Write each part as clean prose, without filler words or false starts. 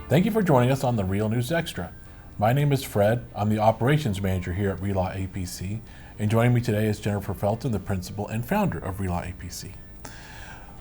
Thank you for joining us on the Real News Extra. My name is Fred. I'm the operations manager here at RELAW APC, and joining me today is Jennifer Felten, the principal and founder of RELAW APC.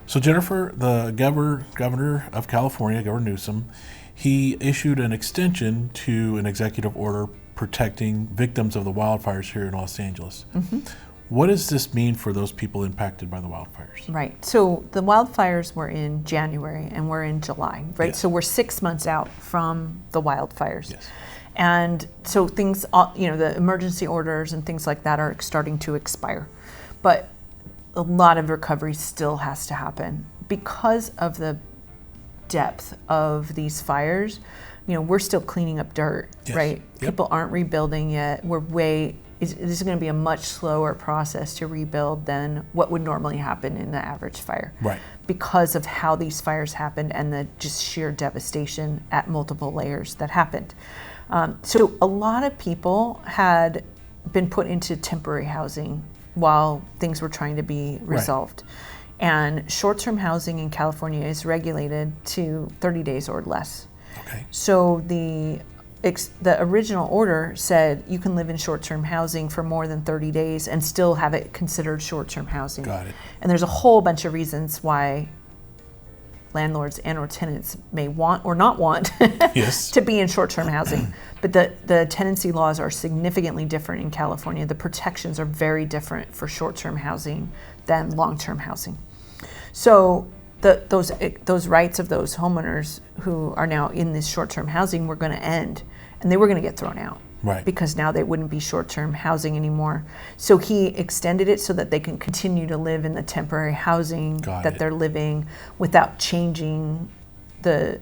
So Jennifer, the governor of California, Governor Newsom, he issued an extension to an executive order protecting victims of the wildfires here in Los Angeles. Mm-hmm. What does this mean for those people impacted by the wildfires? Right. So the wildfires were in January and we're in July, right? Yes. So we're 6 months out from the wildfires. Yes. And so things, the emergency orders and things like that are starting to expire. But a lot of recovery still has to happen because of the depth of these fires. We're still cleaning up dirt, Yes. right? Yep. People aren't rebuilding yet. This is going to be a much slower process to rebuild than what would normally happen in the average fire. Right. Because of how these fires happened and the just sheer devastation at multiple layers that happened. So a lot of people had been put into temporary housing while things were trying to be resolved. Right. And short-term housing in California is regulated to 30 days or less. Okay. So the original order said you can live in short-term housing for more than 30 days and still have it considered short-term housing. Got it. And there's a whole bunch of reasons why landlords and or tenants may want or not want Yes. to be in short-term housing. But the tenancy laws are significantly different in California. The protections are very different for short-term housing than long-term housing. So those rights of those homeowners who are now in this short-term housing were going to end, and they were going to get thrown out. Right. Because now they wouldn't be short-term housing anymore. So he extended it so that they can continue to live in the temporary housing they're living without changing the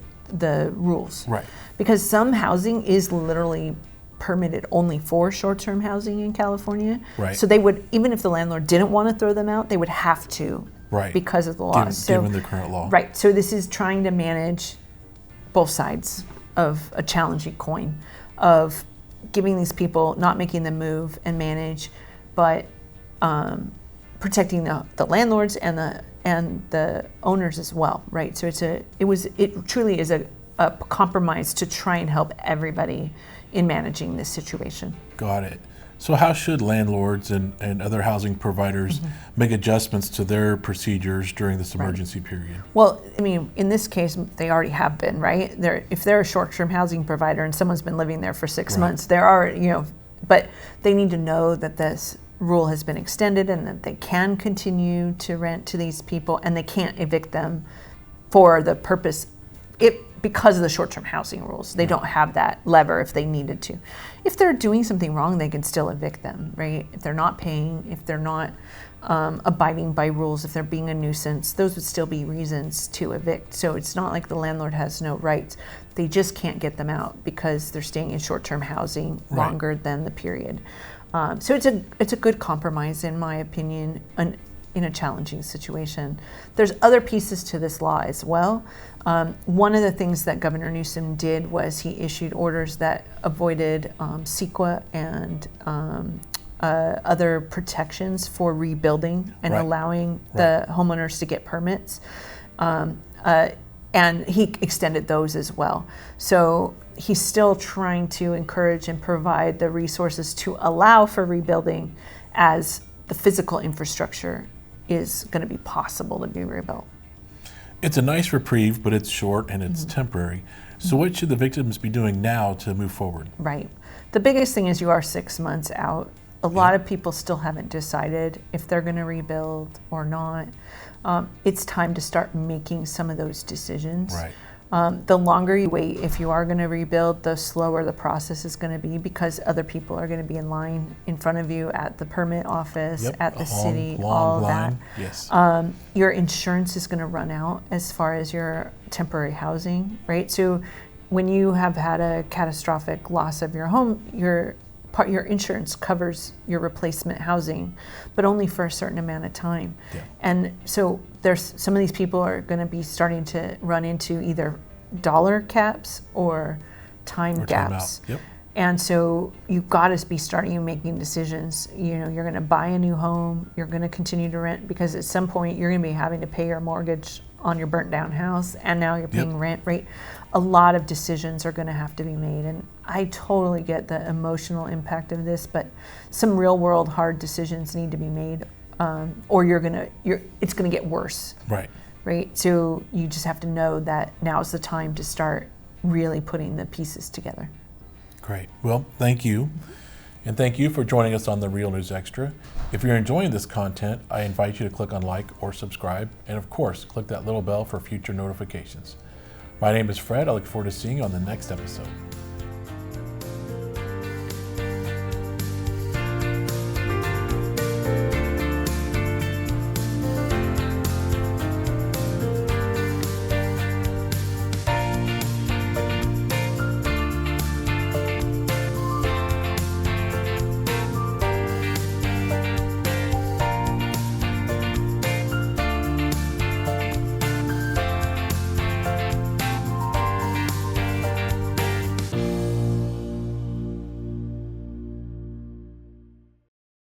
rules. Right. Because some housing is literally permitted only for short-term housing in California. Right. So they would, even if the landlord didn't want to throw them out, they would have to. Right. Because of the laws. Given the current law. Right. So this is trying to manage both sides of a challenging coin of giving these people, not making them move and manage, but protecting the landlords and the owners as well, right? So it truly is a compromise to try and help everybody in managing this situation. Got it. So how should landlords and other housing providers make adjustments to their procedures during this emergency period? Well, I mean, in this case, they already have been, right? If they're a short-term housing provider and someone's been living there for 6 months, they're already, but they need to know that this rule has been extended and that they can continue to rent to these people and they can't evict them for the purpose, because of the short-term housing rules. They don't have that lever if they needed to. If they're doing something wrong, they can still evict them, right? If they're not paying, if they're not abiding by rules, if they're being a nuisance, those would still be reasons to evict. So it's not like the landlord has no rights. They just can't get them out because they're staying in short-term housing longer than the period. So it's a good compromise, in my opinion, in a challenging situation. There's other pieces to this law as well. One of the things that Governor Newsom did was he issued orders that avoided CEQA and other protections for rebuilding and allowing the homeowners to get permits. And he extended those as well. So he's still trying to encourage and provide the resources to allow for rebuilding as the physical infrastructure is going to be possible to be rebuilt. It's a nice reprieve, but it's short and it's temporary. So what should the victims be doing now to move forward? Right. The biggest thing is you are 6 months out. A lot of people still haven't decided if they're going to rebuild or not. It's time to start making some of those decisions. Right. The longer you wait, if you are going to rebuild, the slower the process is going to be because other people are going to be in line in front of you at the permit office, at the city, all of that. Yes. Your insurance is going to run out as far as your temporary housing, right? So when you have had a catastrophic loss of your home, your insurance covers your replacement housing, but only for a certain amount of time. Yeah. And so there's some of these people are going to be starting to run into either dollar caps or time gaps. Yep. And so you've got to be starting making decisions. You know, you're going to buy a new home, you're going to continue to rent, because at some point you're going to be having to pay your mortgage on your burnt down house, and now you're paying rent, right? A lot of decisions are going to have to be made, and I totally get the emotional impact of this, but some real world hard decisions need to be made, or it's going to get worse. Right? So you just have to know that now's the time to start really putting the pieces together. Great. Well, thank you. And thank you for joining us on the Real News Extra. If you're enjoying this content, I invite you to click on like or subscribe, and of course, click that little bell for future notifications. My name is Fred. I look forward to seeing you on the next episode.